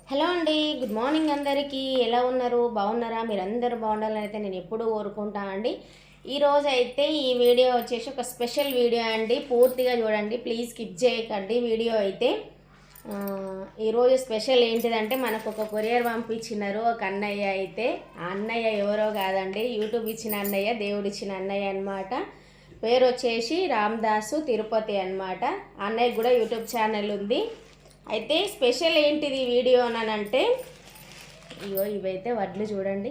Hello అండి, good morning అందరికీ. ఎలా ఉన్నారు? బాగున్నారా? మీరందరూ బాగుండాలని అయితే నేను ఎప్పుడూ కోరుకుంటాను అండి. ఈరోజు అయితే ఈ వీడియో వచ్చేసి ఒక స్పెషల్ వీడియో అండి. పూర్తిగా చూడండి, ప్లీజ్ స్కిప్ చేయకండి వీడియో అయితే. ఈరోజు స్పెషల్ ఏంటిదంటే మనకు ఒక కొరియర్ పంపించినారు ఒక అన్నయ్య అయితే. ఆ అన్నయ్య ఎవరో కాదండి, యూట్యూబ్ ఇచ్చిన అన్నయ్య, దేవుడు ఇచ్చిన అన్నయ్య అనమాట. పేరు వచ్చేసి రామదాసు తిరుపతి అనమాట. అన్నయ్య కూడా యూట్యూబ్ ఛానల్ ఉంది. అయితే స్పెషల్ ఏంటిది వీడియో అంటే, ఇవైతే వడ్లు చూడండి.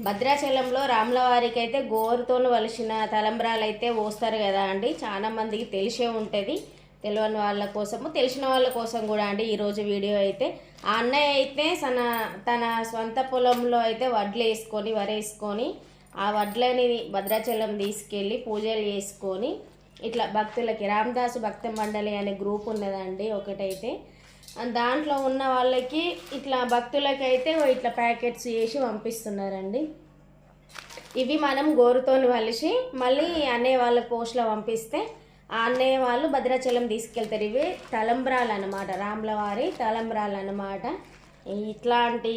భద్రాచలంలో రాముల వారికి అయితే గోరుతో వలిసిన తలంబ్రాలు అయితే పోస్తారు కదా అండి. చాలా మందికి తెలిసే ఉంటుంది. తెలియని వాళ్ళ కోసము, తెలిసిన వాళ్ళ కోసం కూడా అండి ఈరోజు వీడియో అయితే. ఆ అన్నయ్య అయితే తన స్వంత పొలంలో అయితే వడ్లు వేసుకొని, వరేసుకొని ఆ వడ్లని భద్రాచలం తీసుకెళ్ళి పూజలు చేసుకొని ఇట్లా భక్తులకి, రామదాసు భక్త మండలి అనే గ్రూప్ ఉన్నదండి ఒకటైతే. దాంట్లో ఉన్న వాళ్ళకి ఇట్లా భక్తులకి అయితే ఇట్లా ప్యాకెట్స్ చేసి పంపిస్తున్నారండి. ఇవి మనం గోరుతోని వలిసి మళ్ళీ అన్నయ్య వాళ్ళ పోస్ట్లో పంపిస్తే ఆ అన్నయ్య వాళ్ళు భద్రాచలం తీసుకెళ్తారు. ఇవి తలంబ్రాలు అనమాట, రాములవారి తలంబ్రాలు అనమాట. ఇట్లాంటి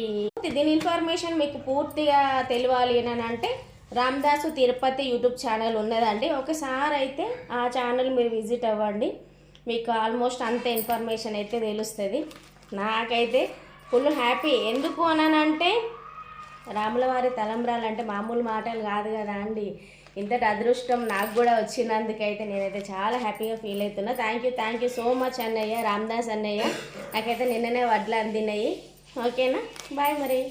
దీని ఇన్ఫర్మేషన్ మీకు పూర్తిగా తెలియాలి అని అంటే రామదాసు తిరుపతి యూట్యూబ్ ఛానల్ ఉన్నదండి. ఒకసారి అయితే ఆ ఛానల్ మీరు విజిట్ అవ్వండి, మీకు ఆల్మోస్ట్ అంత ఇన్ఫర్మేషన్ అయితే తెలుస్తుంది. నాకైతే ఫుల్ హ్యాపీ. ఎందుకు అనంటే రాములవారి తలంబ్రాలు అంటే మామూలు మాటలు కాదు కదా అండి. ఇంతటి అదృష్టం నాకు కూడా వచ్చినందుకైతే నేనైతే చాలా హ్యాపీగా ఫీల్ అవుతున్నా. థ్యాంక్ యూ సో మచ్ అన్నయ్య, రామదాస్ అన్నయ్య. నాకైతే నిన్ననే వడ్లు అందినాయి. ఓకేనా, బాయ్ మరి.